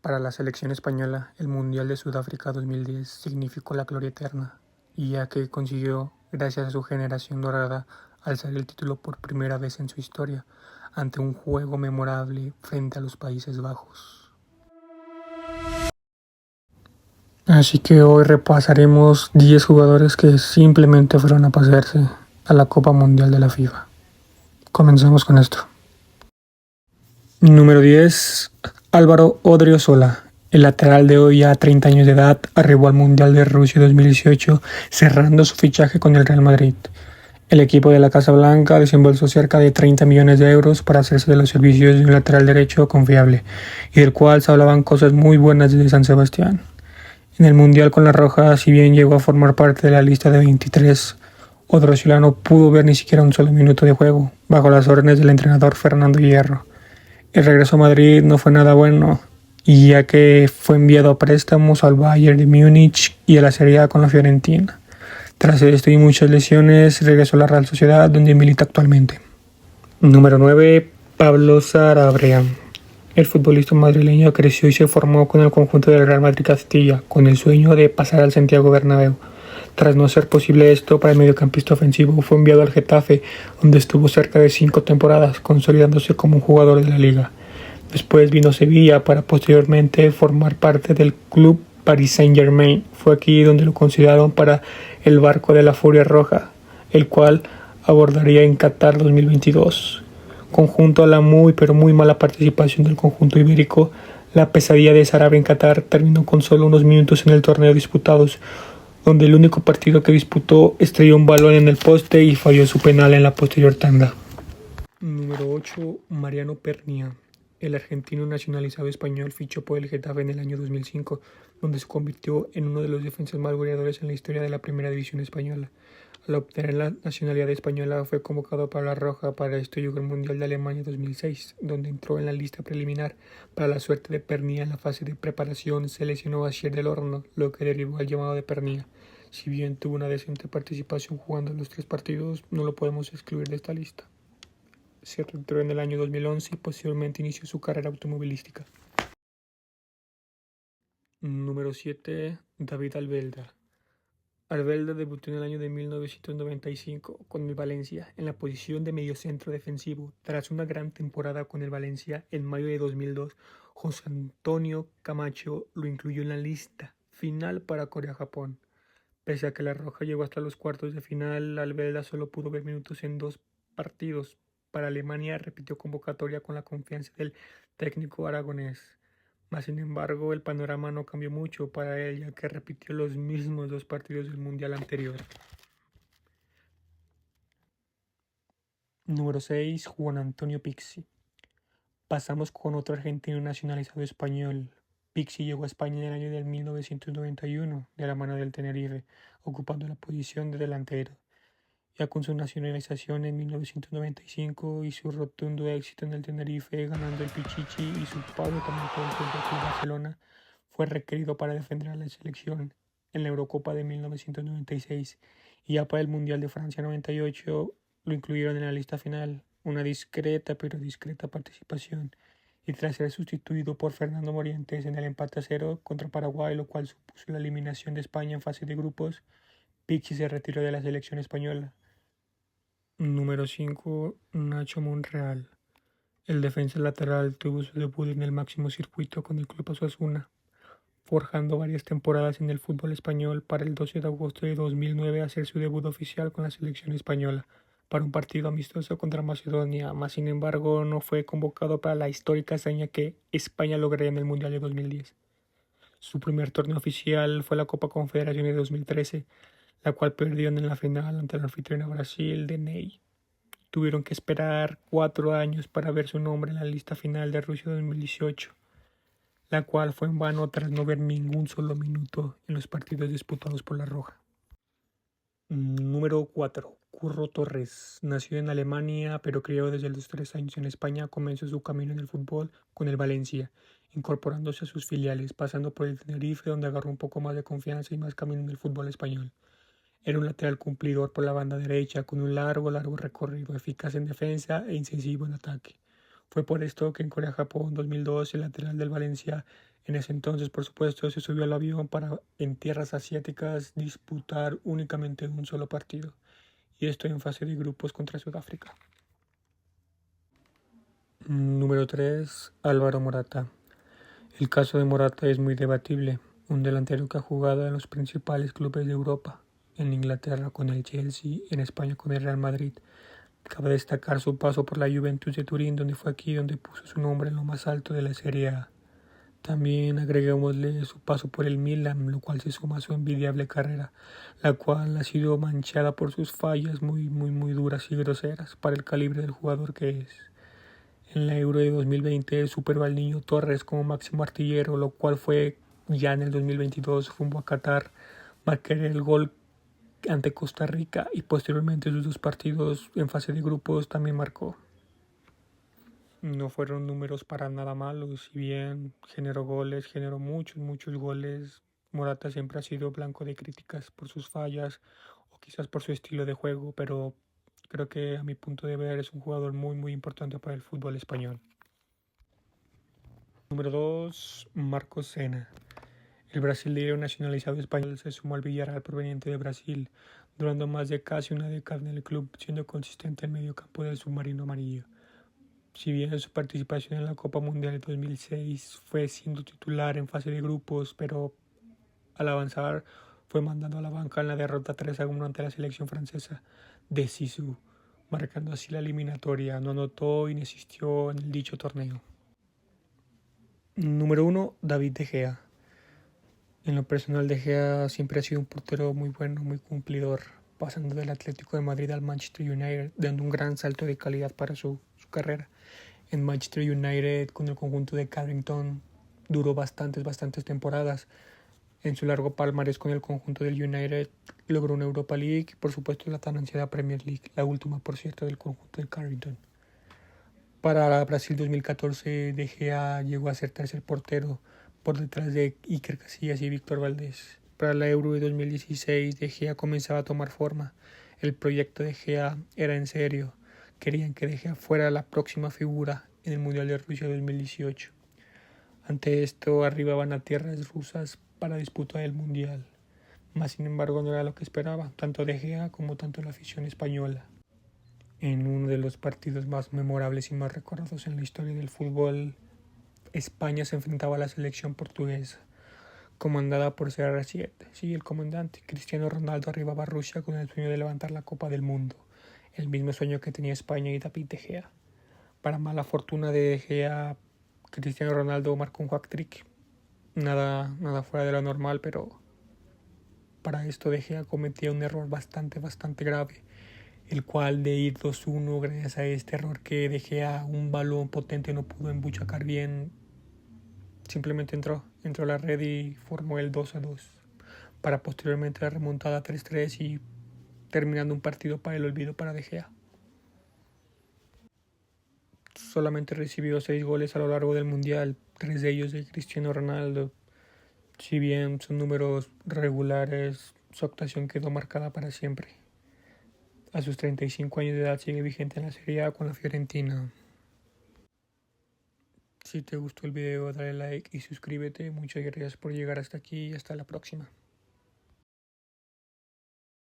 Para la selección española, el Mundial de Sudáfrica 2010 significó la gloria eterna, y ya que consiguió, gracias a su generación dorada, alzar el título por primera vez en su historia, ante un juego memorable frente a los Países Bajos. Así que hoy repasaremos 10 jugadores que simplemente fueron a pasearse a la Copa Mundial de la FIFA. Comenzamos con esto. Número 10. Álvaro Odriozola. El lateral de hoy, a 30 años de edad, arribó al Mundial de Rusia 2018, cerrando su fichaje con el Real Madrid. El equipo de la Casa Blanca desembolsó cerca de 30 millones de euros para hacerse de los servicios de un lateral derecho confiable, y del cual se hablaban cosas muy buenas desde San Sebastián. En el Mundial con la Roja, si bien llegó a formar parte de la lista de 23, Odriozola no pudo ver ni siquiera un solo minuto de juego, bajo las órdenes del entrenador Fernando Hierro. El regreso a Madrid no fue nada bueno, y ya que fue enviado a préstamos al Bayern de Múnich y a la Serie A con la Fiorentina. Tras esto y muchas lesiones, regresó a la Real Sociedad, donde milita actualmente. Número 9. Pablo Sarabia. El futbolista madrileño creció y se formó con el conjunto del Real Madrid Castilla, con el sueño de pasar al Santiago Bernabéu. Tras no ser posible esto para el mediocampista ofensivo, fue enviado al Getafe, donde estuvo cerca de 5 temporadas, consolidándose como un jugador de la liga. Después vino a Sevilla para posteriormente formar parte del club Paris Saint-Germain. Fue aquí donde lo consideraron para el barco de la Furia Roja, el cual abordaría en Qatar 2022. Conjunto a la muy mala participación del conjunto ibérico, la pesadilla de Sarabia en Qatar terminó con solo unos minutos en el torneo disputados, donde el único partido que disputó estrelló un balón en el poste y falló su penal en la posterior tanda. Número 8. Mariano Pernía. El argentino nacionalizado español fichó por el Getafe en el año 2005, donde se convirtió en uno de los defensas más goleadores en la historia de la Primera División española. Al obtener la nacionalidad española, fue convocado para la Roja. Para esto llegó el Mundial de Alemania 2006, donde entró en la lista preliminar. Para la suerte de Pernía, en la fase de preparación se lesionó Bachir del Horno, lo que derivó al llamado de Pernía. Si bien tuvo una decente participación jugando los 3 partidos, no lo podemos excluir de esta lista. Se retiró en el año 2011 y posteriormente inició su carrera automovilística. Número 7. David Albelda. Albelda debutó en el año de 1995 con el Valencia en la posición de mediocentro defensivo. Tras una gran temporada con el Valencia, en mayo de 2002, José Antonio Camacho lo incluyó en la lista final para Corea-Japón. Pese a que la Roja llegó hasta los cuartos de final, Albelda solo pudo ver minutos en 2 partidos. Para Alemania repitió convocatoria con la confianza del técnico aragonés. Mas sin embargo, el panorama no cambió mucho para él, ya que repitió los mismos 2 partidos del Mundial anterior. Número 6. Juan Antonio Pizzi. Pasamos con otro argentino nacionalizado español. Pizzi llegó a España en el año de 1991, de la mano del Tenerife, ocupando la posición de delantero. Ya con su nacionalización en 1995 y su rotundo éxito en el Tenerife, ganando el Pichichi y su paso también por el Fútbol Barcelona, fue requerido para defender a la selección en la Eurocopa de 1996, y ya para el Mundial de Francia 98 lo incluyeron en la lista final. Una discreta participación, y tras ser sustituido por Fernando Morientes en el empate a 0 contra Paraguay, lo cual supuso la eliminación de España en fase de grupos, Pizzi se retiró de la selección española. Número 5. Nacho Monreal. El defensa lateral tuvo su debut en el máximo circuito con el club Osasuna, forjando varias temporadas en el fútbol español, para el 12 de agosto de 2009 hacer su debut oficial con la selección española para un partido amistoso contra Macedonia. Mas sin embargo no fue convocado para la histórica hazaña que España lograría en el Mundial de 2010. Su primer torneo oficial fue la Copa Confederaciones de 2013, la cual perdieron en la final ante la anfitriona Brasil de Ney. Tuvieron que esperar 4 años para ver su nombre en la lista final de Rusia 2018, la cual fue en vano tras no ver ningún solo minuto en los partidos disputados por la Roja. Número 4. Curro Torres. Nació en Alemania, pero criado desde los 3 años en España, comenzó su camino en el fútbol con el Valencia, incorporándose a sus filiales, pasando por el Tenerife, donde agarró un poco más de confianza y más camino en el fútbol español. Era un lateral cumplidor por la banda derecha, con un largo recorrido, eficaz en defensa e incisivo en ataque. Fue por esto que en Corea-Japón 2002 el lateral del Valencia, en ese entonces por supuesto, se subió al avión para en tierras asiáticas disputar únicamente un solo partido, y esto en fase de grupos contra Sudáfrica. Número 3. Álvaro Morata. El caso de Morata es muy debatible, un delantero que ha jugado en los principales clubes de Europa, en Inglaterra con el Chelsea, en España con el Real Madrid. Cabe destacar su paso por la Juventus de Turín, donde fue aquí donde puso su nombre en lo más alto de la Serie A. También agreguémosle su paso por el Milan, lo cual se suma a su envidiable carrera, la cual ha sido manchada por sus fallas muy duras y groseras para el calibre del jugador que es. En la Euro de 2020 superó al Niño Torres como máximo artillero, lo cual fue ya en el 2022 rumbo a Qatar, marcar el gol ante Costa Rica, y posteriormente sus 2 partidos en fase de grupos también marcó. No fueron números para nada malos, si bien generó goles, generó muchos goles. Morata siempre ha sido blanco de críticas por sus fallas o quizás por su estilo de juego, pero creo que a mi punto de ver es un jugador muy importante para el fútbol español. Número 2. Marcos Sena. El brasileño nacionalizado español se sumó al Villarreal proveniente de Brasil, durando más de casi una década en el club, siendo consistente en medio campo del submarino amarillo. Si bien su participación en la Copa Mundial de 2006 fue siendo titular en fase de grupos, pero al avanzar fue mandado a la banca en la derrota 3-1 ante la selección francesa de Zizou, marcando así la eliminatoria. No anotó y no asistió en el dicho torneo. Número 1. David De Gea. En lo personal, De Gea siempre ha sido un portero muy bueno, muy cumplidor, pasando del Atlético de Madrid al Manchester United, dando un gran salto de calidad para su carrera. En Manchester United, con el conjunto de Carrington, duró bastantes temporadas. En su largo palmarés con el conjunto del United, logró una Europa League y por supuesto la tan ansiada Premier League, la última por cierto del conjunto de Carrington. Para Brasil 2014, De Gea llegó a ser tercer portero, por detrás de Iker Casillas y Víctor Valdés. Para la Euro de 2016, De Gea comenzaba a tomar forma. El proyecto De Gea era en serio. Querían que De Gea fuera la próxima figura en el Mundial de Rusia 2018. Ante esto, arribaban a tierras rusas para disputar el Mundial. Mas, sin embargo, no era lo que esperaba, tanto De Gea como tanto la afición española. En uno de los partidos más memorables y más recordados en la historia del fútbol, España se enfrentaba a la selección portuguesa, comandada por CR7. Sí, el comandante Cristiano Ronaldo arribaba a Rusia con el sueño de levantar la Copa del Mundo, el mismo sueño que tenía España y David De Gea. Para mala fortuna de De Gea, Cristiano Ronaldo marcó un hat-trick. Nada fuera de lo normal, pero para esto De Gea cometía un error bastante grave, el cual de ir 2-1, gracias a este error que De Gea, un balón potente no pudo embuchacar bien, simplemente entró a la red y formó el 2-2, para posteriormente la remontada 3-3 y terminando un partido para el olvido para De Gea. Solamente recibió 6 goles a lo largo del Mundial, 3 de ellos de Cristiano Ronaldo. Si bien son números regulares, su actuación quedó marcada para siempre. A sus 35 años de edad sigue vigente en la Serie A con la Fiorentina. Si te gustó el video, dale like y suscríbete. Muchas gracias por llegar hasta aquí y hasta la próxima.